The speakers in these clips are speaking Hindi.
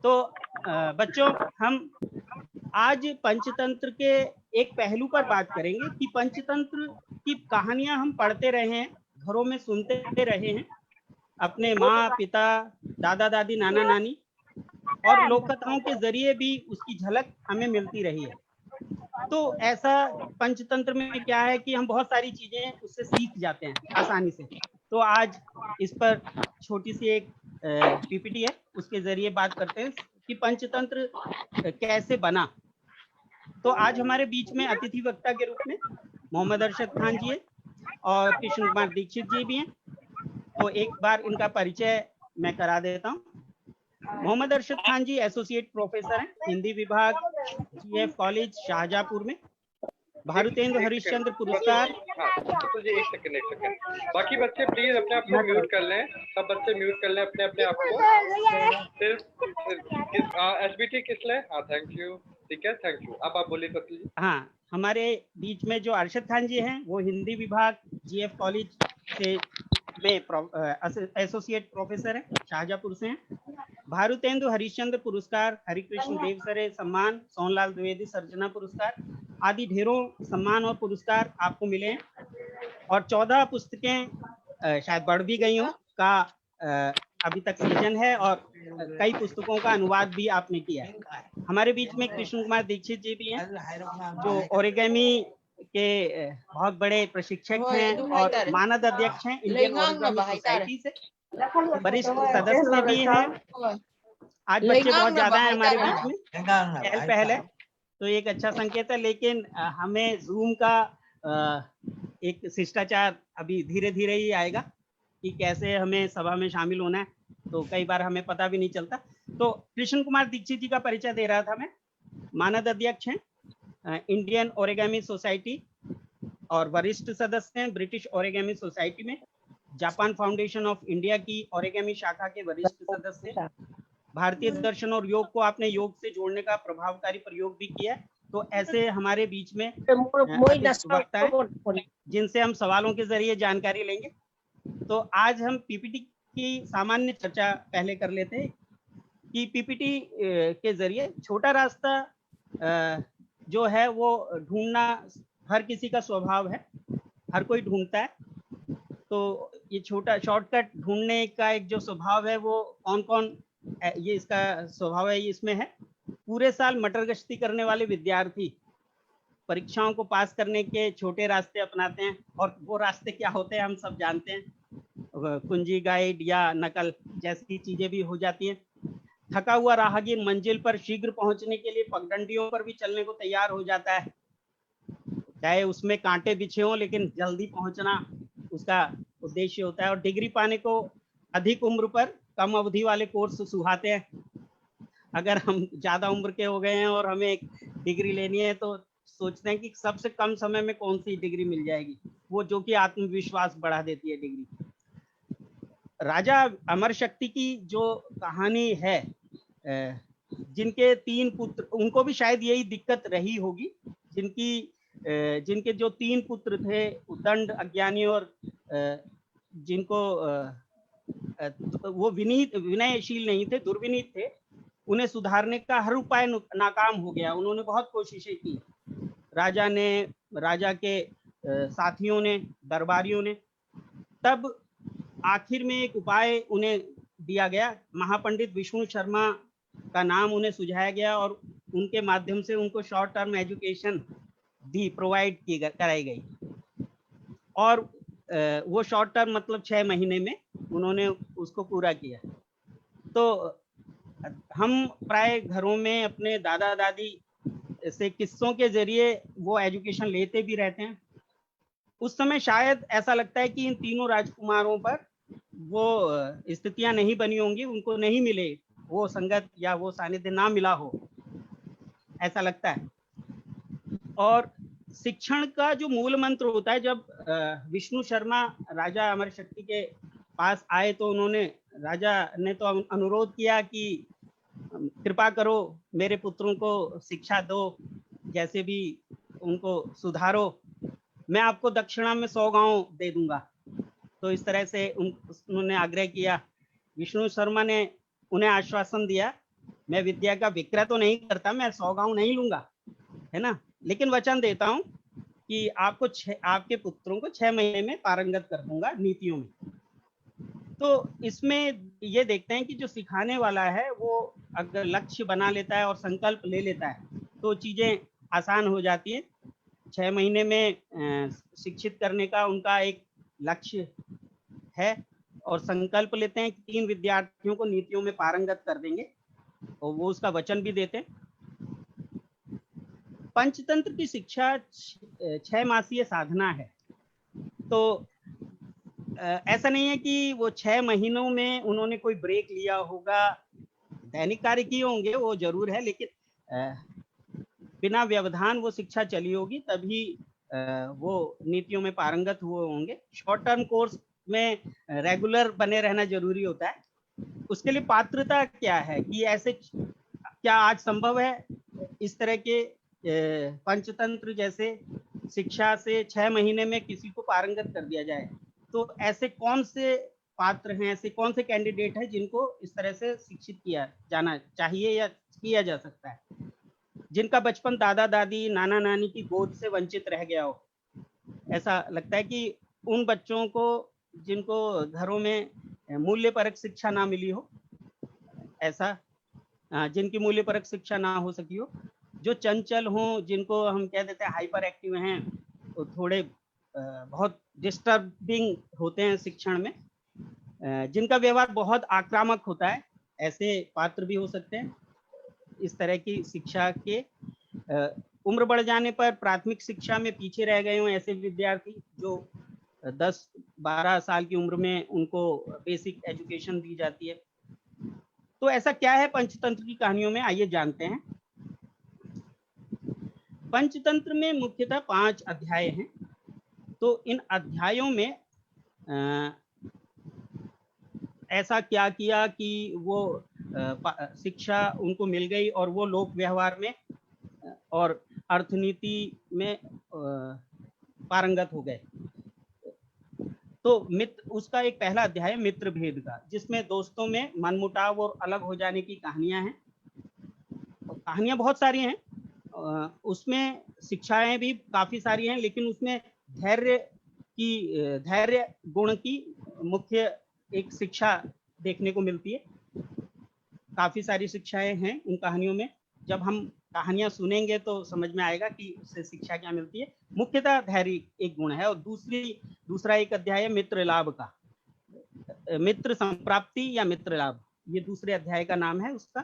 तो बच्चों, हम आज पंचतंत्र के एक पहलू पर बात करेंगे कि पंचतंत्र की कहानियां हम पढ़ते रहे हैं, घरों में सुनते रहे हैं, अपने माँ पिता, दादा दादी, नाना नानी और लोक कथाओं के जरिए भी उसकी झलक हमें मिलती रही है। तो ऐसा पंचतंत्र में क्या है कि हम बहुत सारी चीजें उससे सीख जाते हैं आसानी से। तो आज इस पर छोटी सी एक पीपीटी है, उसके जरिए बात करते हैं कि पंचतंत्र कैसे बना। तो आज हमारे बीच में अतिथि वक्ता के रूप में मोहम्मद अरशद खान जी है और कृष्ण कुमार दीक्षित जी भी हैं। तो एक बार इनका परिचय मैं करा देता हूँ। मोहम्मद अरशद खान जी एसोसिएट प्रोफेसर हैं, हिंदी विभाग, जीएफ कॉलेज शाहजहांपुर में। भारतेंदु हरिश्चंद्र पुरस्कार। तो जी एक सेकंड। बाकी बच्चे प्लीज अपने आप को म्यूट कर लें, सब बच्चे म्यूट कर लें अपने आप को। सिर्फ एसबीटी किस ले? हाँ थैंक यू, ठीक है थैंक यू। अब आप बोलिए कपिल जी। हाँ, हमारे बीच में जो अरशद खान जी हैं वो हिंदी विभाग जीएफ कॉलेज से में एसोसिएट प्रोफेसर हैं, शाहजहांपुर से हैं। भारतेंदु हरिश्चंद्र पुरस्कार, हरिकृष्ण देवसरे सम्मान, सोनलाल द्विवेदी सर्जना पुरस्कार आदि ढेरों सम्मान और पुरस्कार आपको मिले हैं। और 14 पुस्तकें शायद बढ़ भी गई हों का अभी तक सृजन है और कई पुस्तकों का अनुवाद भी आपने किया है। हमारे बीच में कृष्ण कुमार दीक्षित जी भी हैं, जो ओरिगेमी के बहुत बड़े प्रशिक्षक हैं और मानद अध्यक्ष हैं इंडियन ओरिगेमी सोसाइटी से, वरिष्ठ सदस्य भी हैं। आज बच्चे बहुत ज्यादा हैं हमारे बीच में, चहल पहल है, तो एक अच्छा संकेत है। लेकिन हमें जूम का एक शिष्टाचार अभी धीरे धीरे ही आएगा कि कैसे हमें सभा में शामिल होना है, तो कई बार हमें पता भी नहीं चलता। तो कृष्ण कुमार दीक्षित जी का परिचय दे रहा था मैं। मानद अध्यक्ष हैं इंडियन ओरिगेमी सोसाइटी और वरिष्ठ सदस्य हैं ब्रिटिश ओरिगेमी सोसाइटी में। जापान फाउंडेशन ऑफ इंडिया की ओरिगेमी शाखा के वरिष्ठ सदस्य हैं। भारतीय दर्शन और योग को आपने योग से जोड़ने का प्रभावकारी प्रयोग भी किया। तो ऐसे हमारे बीच में वक्ता हैं जिनसे हम सवालों के जरिए जानकारी लेंगे। तो आज हम पीपीटी की सामान्य चर्चा पहले कर लेते हैं कि पीपीटी के जरिए छोटा रास्ता जो है वो ढूंढना हर किसी का स्वभाव है, हर कोई ढूंढता है। तो ये छोटा शॉर्टकट ढूंढने का एक जो स्वभाव है वो कौन कौन ये इसका स्वभाव है, ये इसमें है। पूरे साल मटर गश्ती करने वाले विद्यार्थी परीक्षाओं को पास करने के छोटे रास्ते अपनाते हैं, और वो रास्ते क्या होते हैं हम सब जानते हैं। कुंजी गाइड या नकल जैसी चीजें भी हो जाती हैं। थका हुआ राहगीर मंजिल पर शीघ्र पहुंचने के लिए पगडंडियों पर भी चलने को तैयार हो जाता है, चाहे उसमें कांटे बिछे हों, लेकिन जल्दी पहुंचना उसका उद्देश्य होता है। और डिग्री पाने को अधिक उम्र पर कम अवधि वाले कोर्स सुहाते हैं। अगर हम ज्यादा उम्र के हो गए हैं और हमें एक डिग्री लेनी है तो सोचते हैं कि सबसे कम समय में कौन सी डिग्री मिल जाएगी, वो जो कि आत्मविश्वास बढ़ा देती है डिग्री। राजा अमर शक्ति की जो कहानी है, जिनके 3 पुत्र, उनको भी शायद यही दिक्कत रही होगी, जिनके जो 3 पुत्र थे, उदंड, अज्ञानी और जिनको वो विनयशील नहीं थे, दुर्विनीत थे, उन्हें सुधारने का हर उपाय नाकाम हो गया। उन्होंने बहुत कोशिशें की, राजा के साथियों ने, दरबारियों ने। तब आखिर में एक उपाय उन्हें दिया गया, महापंडित विष्णु शर्मा का नाम उन्हें सुझाया गया और उनके माध्यम से उनको शॉर्ट टर्म एजुकेशन प्रोवाइड कराई गई। और वो शॉर्ट टर्म मतलब 6 महीने में उन्होंने उसको पूरा किया। तो हम प्राय घरों में अपने दादा दादी से किस्सों के जरिए वो एजुकेशन लेते भी रहते हैं। उस समय शायद ऐसा लगता है कि इन तीनों राजकुमारों पर वो स्थितियां नहीं बनी होंगी, उनको नहीं मिले वो संगत या वो सानिध्य ना मिला हो, ऐसा लगता है। और शिक्षण का जो मूल मंत्र होता है, जब विष्णु शर्मा राजा अमर शक्ति के पास आए तो राजा ने तो अनुरोध किया कि कृपा करो मेरे पुत्रों को शिक्षा दो, जैसे भी उनको सुधारो, मैं आपको दक्षिणा में 100 गांव दे दूंगा। तो इस तरह से उन्होंने आग्रह किया। विष्णु शर्मा ने उन्हें आश्वासन दिया, मैं विद्या का विक्रय तो नहीं करता, मैं 100 गांव नहीं लूंगा, है ना, लेकिन वचन देता हूं कि आपको आपके पुत्रों को 6 महीने में पारंगत कर दूंगा नीतियों में। तो इसमें ये देखते हैं कि जो सिखाने वाला है वो अगर लक्ष्य बना लेता है और संकल्प ले लेता है तो चीजें आसान हो जाती है। 6 महीने में शिक्षित करने का उनका एक लक्ष्य है और संकल्प लेते हैं कि 3 विद्यार्थियों को नीतियों में पारंगत कर देंगे और वो उसका वचन भी देते हैं। पंचतंत्र की शिक्षा 6 मासीय साधना है। तो ऐसा नहीं है कि वो 6 महीनों में उन्होंने कोई ब्रेक लिया होगा, दैनिक कार्य किए होंगे वो जरूर है, लेकिन बिना व्यवधान वो शिक्षा चली होगी, तभी वो नीतियों में पारंगत हुए होंगे। शॉर्ट टर्म कोर्स में रेगुलर बने रहना जरूरी होता है। उसके लिए पात्रता क्या है कि ऐसे क्या आज संभव है इस तरह के पंचतंत्र जैसे शिक्षा से 6 महीने में किसी को पारंगत कर दिया जाए? तो ऐसे कौन से पात्र हैं, ऐसे कौन से कैंडिडेट हैं जिनको इस तरह से शिक्षित किया जाना चाहिए या किया जा सकता है, जिनका बचपन दादा दादी नाना नानी की गोद से वंचित रह गया हो? ऐसा लगता है कि उन बच्चों को जिनको घरों में मूल्यपरक शिक्षा ना मिली हो, ऐसा जिनकी मूल्यपरक शिक्षा ना हो सकी हो, जो चंचल हों, जिनको हम कह देते हैं हाइपर एक्टिव हैं, तो थोड़े बहुत डिस्टर्बिंग होते हैं शिक्षण में, जिनका व्यवहार बहुत आक्रामक होता है, ऐसे पात्र भी हो सकते हैं। इस तरह की शिक्षा के उम्र बढ़ जाने पर प्राथमिक शिक्षा में पीछे रह गए हों ऐसे विद्यार्थी जो 10-12 साल की उम्र में उनको बेसिक एजुकेशन दी जाती है। तो ऐसा क्या है पंचतंत्र की कहानियों में, आइए जानते हैं। पंचतंत्र में मुख्यतः 5 अध्याय हैं। तो इन अध्यायों में ऐसा क्या किया कि वो शिक्षा उनको मिल गई और वो लोक व्यवहार में और अर्थनीति में पारंगत हो गए। तो मित्र, उसका एक पहला अध्याय मित्र भेद का, जिसमें दोस्तों में मनमुटाव और अलग हो जाने की कहानियां हैं। कहानियां बहुत सारी हैं, उसमें शिक्षाएं भी काफी सारी हैं, लेकिन उसमें धैर्य गुण की मुख्य एक शिक्षा देखने को मिलती है। काफी सारी शिक्षाएं हैं उन कहानियों में। जब हम कहानियां सुनेंगे तो समझ में आएगा कि उससे शिक्षा क्या मिलती है। मुख्यतः धैर्य एक गुण है। और दूसरा एक अध्याय है मित्र लाभ का, मित्र संप्राप्ति या मित्र लाभ, ये दूसरे अध्याय का नाम है उसका।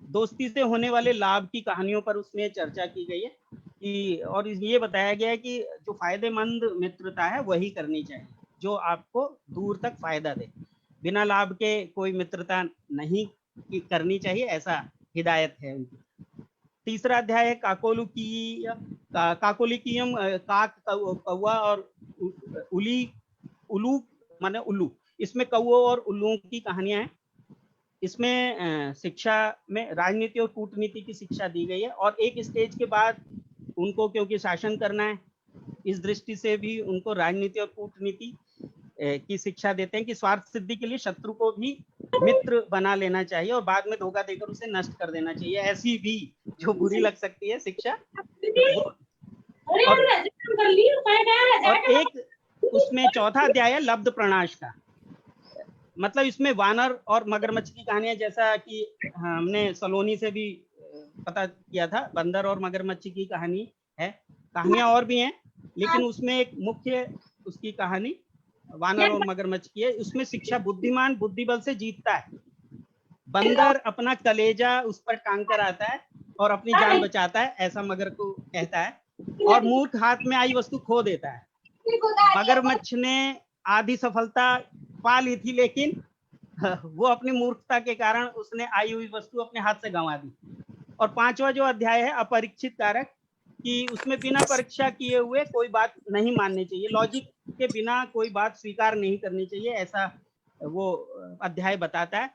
दोस्ती से होने वाले लाभ की कहानियों पर उसमें चर्चा की गई है कि, और ये बताया गया है कि जो फायदेमंद मित्रता है वही करनी चाहिए, जो आपको दूर तक फायदा दे। बिना लाभ के कोई मित्रता नहीं करनी चाहिए, ऐसा हिदायत है उनकी। तीसरा अध्याय है काकोलिकीयम, काक, कौवा और उल्लू माने उल्लू। इसमें कौओं और उल्लुओं की कहानियां हैं। इसमें शिक्षा में राजनीति और कूटनीति की शिक्षा दी गई है। और एक स्टेज के बाद उनको, क्योंकि शासन करना है, इस दृष्टि से भी उनको राजनीति और कूटनीति की शिक्षा देते हैं कि स्वार्थ सिद्धि के लिए शत्रु को भी मित्र बना लेना चाहिए और बाद में धोखा देकर उसे नष्ट कर देना चाहिए। ऐसी भी जो बुरी लग सकती है शिक्षा। और एक उसमें चौथा अध्याय है लब्ध प्रणाश का, मतलब इसमें वानर और मगरमच्छ की कहानियां, जैसा कि हमने सलोनी से भी पता किया था, बंदर और मगरमच्छ की कहानी है। कहानियां और भी हैं, लेकिन उसमें एक मुख्य उसकी कहानी वानर और मगरमच्छ की है। उसमें शिक्षा बुद्धिमान बुद्धिबल से जीतता है। बंदर अपना कलेजा उस पर टांग कर आता है और अपनी जान बचाता है, ऐसा मगर को कहता है। और मूर्ख हाथ में आई वस्तु खो देता है। मगरमच्छ ने आधी सफलता पा ली थी, लेकिन वो अपनी मूर्खता के कारण उसने आई हुई वस्तु अपने हाथ से गंवा दी। और 5वां जो अध्याय है अपरीक्षित कारक, कि उसमें बिना परीक्षा किए हुए कोई बात नहीं माननी चाहिए, लॉजिक के बिना कोई बात स्वीकार नहीं करनी चाहिए, ऐसा वो अध्याय बताता है।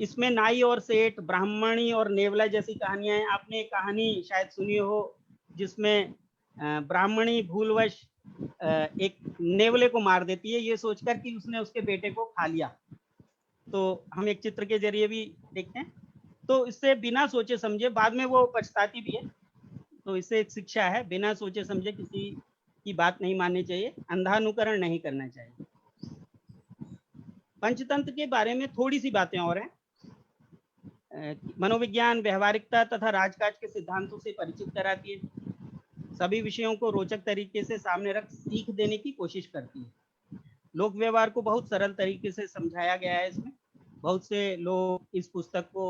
इसमें नाई और सेठ, ब्राह्मणी और नेवला जैसी कहानियां हैं। आपने एक कहानी शायद सुनी हो जिसमें ब्राह्मणी भूलवश एक नेवले को मार देती है, ये सोचकर कि उसने उसके बेटे को खा लिया। तो हम एक चित्र के जरिए भी देखते हैं। तो इससे बिना सोचे समझे, बाद में वो पछताती भी है, तो इससे एक शिक्षा है, बिना सोचे समझे किसी की बात नहीं माननी चाहिए, अंधानुकरण नहीं करना चाहिए। पंचतंत्र के बारे में थोड़ी सी बातें और हैं। मनोविज्ञान, व्यवहारिकता तथा राजकाज के सिद्धांतों से परिचित कराती है, सभी विषयों को रोचक तरीके से सामने रख सीख देने की कोशिश करती है। लोक व्यवहार को बहुत सरल तरीके से समझाया गया है इसमें। बहुत से लोग इस पुस्तक को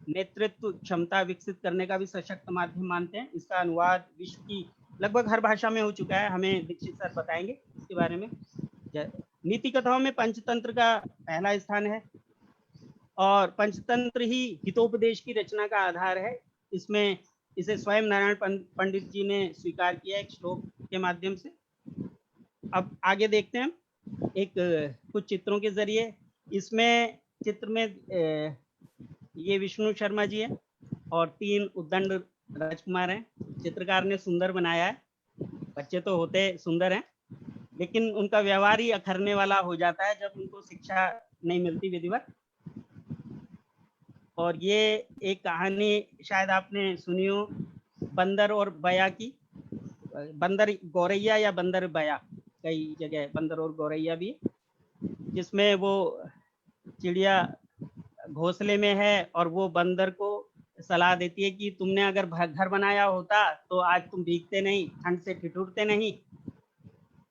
नेतृत्व क्षमता विकसित करने का भी सशक्त माध्यम मानते हैं। इसका अनुवाद विश्व की लगभग हर भाषा में हो चुका है, हमें दीक्षित सर बताएंगे इसके बारे में। नीति कथाओं में पंचतंत्र का पहला स्थान है और पंचतंत्र ही हितोपदेश की रचना का आधार है। इसमें इसे स्वयं नारायण पंडित जी ने स्वीकार किया एक श्लोक के माध्यम से। अब आगे देखते हैं एक कुछ चित्रों के जरिए। इसमें चित्र में ये विष्णु शर्मा जी हैं और 3 उद्दंड राजकुमार हैं। चित्रकार ने सुंदर बनाया है। बच्चे तो होते सुंदर हैं, लेकिन उनका व्यवहार ही अखरने वाला हो जाता है जब उनको शिक्षा नहीं मिलती विधिवत। और ये एक कहानी शायद आपने सुनी हो, बंदर और बया की। बंदर गौरैया या बंदर बया, कई जगह बंदर और गौरैया भी, जिसमें वो चिड़िया घोंसले में है और वो बंदर को सलाह देती है कि तुमने अगर घर बनाया होता तो आज तुम भीगते नहीं, ठंड से ठिठुरते नहीं।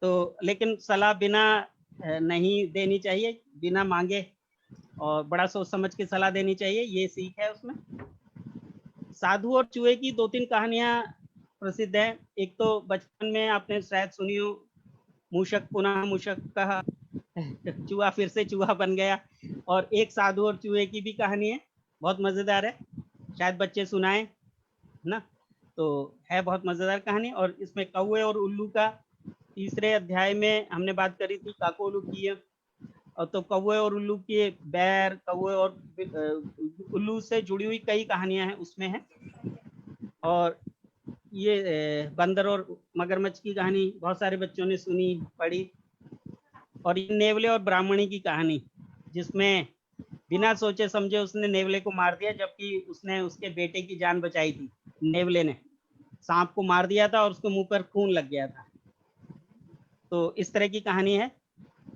तो लेकिन सलाह बिना नहीं देनी चाहिए, बिना मांगे, और बड़ा सोच समझ के सलाह देनी चाहिए, ये सीख है उसमें। साधु और चूहे की 2-3 कहानियां प्रसिद्ध हैं। एक तो बचपन में आपने शायद सुनी हो, मूषक पुनः मूषक कहा, चूहा फिर से चूहा बन गया। और एक साधु और चूहे की भी कहानी है, बहुत मजेदार है, शायद बच्चे सुनाएं ना, तो है बहुत मजेदार कहानी। और इसमें कौवे और उल्लू का 3रे अध्याय में हमने बात करी थी, काको उल्लू की। और तो कौवे और उल्लू के बैर, कौवे और उल्लू से जुड़ी हुई कई कहानियां हैं उसमें हैं। और ये बंदर और मगरमच्छ की कहानी बहुत सारे बच्चों ने सुनी, पढ़ी। और ये नेवले और ब्राह्मणी की कहानी, जिसमें बिना सोचे समझे उसने नेवले को मार दिया, जबकि उसने उसके बेटे की जान बचाई थी। नेवले ने सांप को मार दिया था और उसके मुंह पर खून लग गया था। तो इस तरह की कहानी है।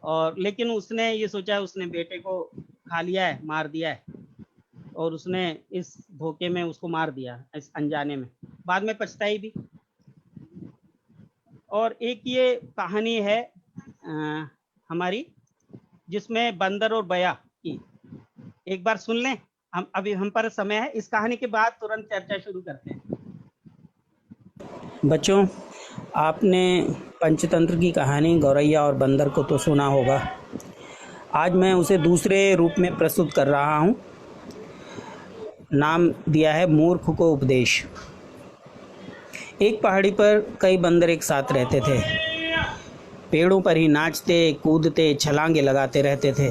और लेकिन उसने ये सोचा, उसने बेटे को खा लिया है, मार दिया है, और उसने इस धोखे में उसको मार दिया, इस अनजाने में, बाद में पछताई भी। और एक ये कहानी है हमारी, जिसमें बंदर और बया की, एक बार सुन लें। हम पर समय है, इस कहानी के बाद तुरंत चर्चा शुरू करते हैं। बच्चों, आपने पंचतंत्र की कहानी गौरैया और बंदर को तो सुना होगा। आज मैं उसे दूसरे रूप में प्रस्तुत कर रहा हूँ। नाम दिया है मूर्ख को उपदेश। एक पहाड़ी पर कई बंदर एक साथ रहते थे। पेड़ों पर ही नाचते, कूदते, छलांगे लगाते रहते थे।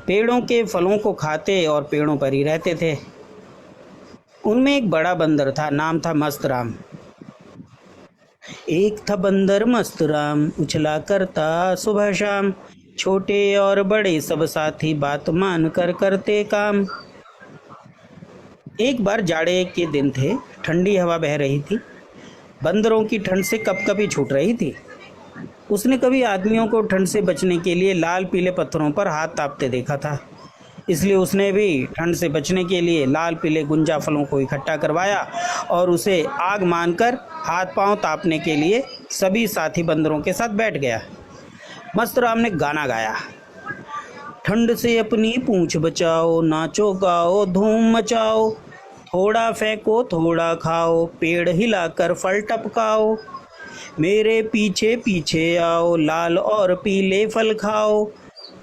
पेड़ों के फलों को खाते और पेड़ों पर ही रहते थे। उनमें एक बड़ा बंदर था, नाम था मस्त राम। एक था बंदर मस्त राम, उछला करता सुबह शाम, छोटे और बड़े सब साथी बात मान कर करते काम। एक बार जाड़े के दिन थे, ठंडी हवा बह रही थी, बंदरों की ठंड से कपकपी छूट रही थी। उसने कभी आदमियों को ठंड से बचने के लिए लाल पीले पत्थरों पर हाथ तापते देखा था, इसलिए उसने भी ठंड से बचने के लिए लाल पीले गुंजा फलों को इकट्ठा करवाया और उसे आग मानकर हाथ पांव तापने के लिए सभी साथी बंदरों के साथ बैठ गया। मस्त राम ने गाना गाया, ठंड से अपनी पूंछ बचाओ, नाचो गाओ धूम मचाओ, थोड़ा फेंको थोड़ा खाओ, पेड़ हिलाकर फल टपकाओ, मेरे पीछे पीछे आओ, लाल और पीले फल खाओ,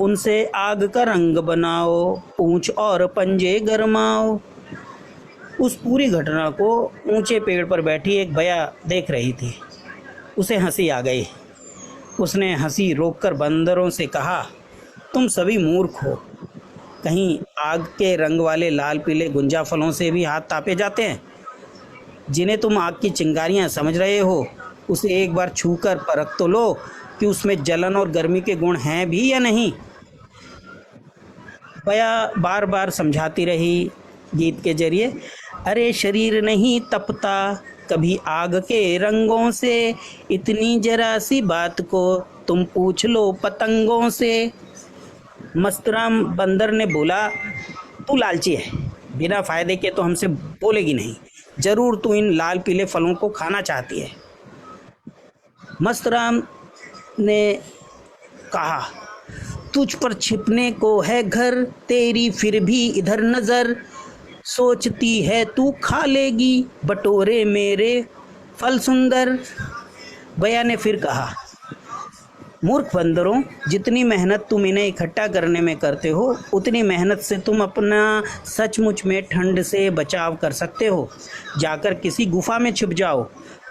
उनसे आग का रंग बनाओ, पूंछ और पंजे गरमाओ। उस पूरी घटना को ऊंचे पेड़ पर बैठी एक बया देख रही थी। उसे हंसी आ गई। उसने हंसी रोककर बंदरों से कहा, तुम सभी मूर्ख हो। कहीं आग के रंग वाले लाल पीले गुंजा फलों से भी हाथ तापे जाते हैं? जिन्हें तुम आग की चिंगारियां समझ रहे हो, उसे एक बार छूकर परख तो लो कि उसमें जलन और गर्मी के गुण हैं भी या नहीं। बया बार बार समझाती रही, गीत के जरिए। अरे शरीर नहीं तपता कभी आग के रंगों से, इतनी जरा सी बात को तुम पूछ लो पतंगों से। मस्तराम बंदर ने बोला, तू लालची है, बिना फायदे के तो हमसे बोलेगी नहीं, जरूर तू इन लाल पीले फलों को खाना चाहती है। मस्तराम ने कहा, तुझ पर छिपने को है घर, तेरी फिर भी इधर नजर, सोचती है तू खा लेगी बटोरे मेरे फल सुंदर। बया ने फिर कहा, मूर्ख बंदरों, जितनी मेहनत तुम इन्हें इकट्ठा करने में करते हो, उतनी मेहनत से तुम अपना सचमुच में ठंड से बचाव कर सकते हो। जाकर किसी गुफा में छिप जाओ,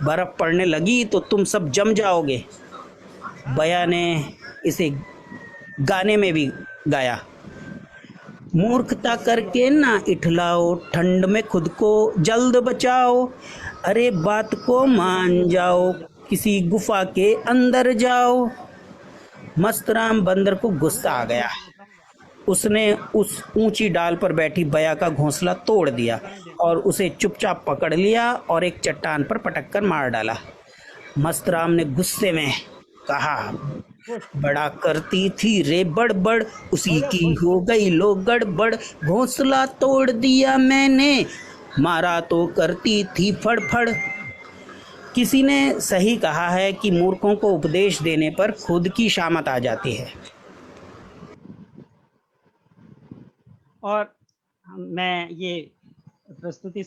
बर्फ पड़ने लगी तो तुम सब जम जाओगे। बया ने इसे गाने में भी गाया, मूर्खता करके ना इठलाओ, ठंड में खुद को जल्द बचाओ, अरे बात को मान जाओ, किसी गुफा के अंदर जाओ। मस्तराम बंदर को गुस्सा आ गया। उसने उस ऊंची डाल पर बैठी बया का घोंसला तोड़ दिया और उसे चुपचाप पकड़ लिया और एक चट्टान पर पटक कर मार डाला। मस्तराम ने गुस्से में कहा, बड़ा करती थी रे बड़बड़, उसी की हो गई लो गड़बड़, घोंसला तोड़ दिया मैंने, मारा तो करती थी फड़फड़। किसी ने सही कहा है कि मूर्खों को उपदेश देने पर खुद की शामत आ जाती है। और मैं ये प्रस्तुति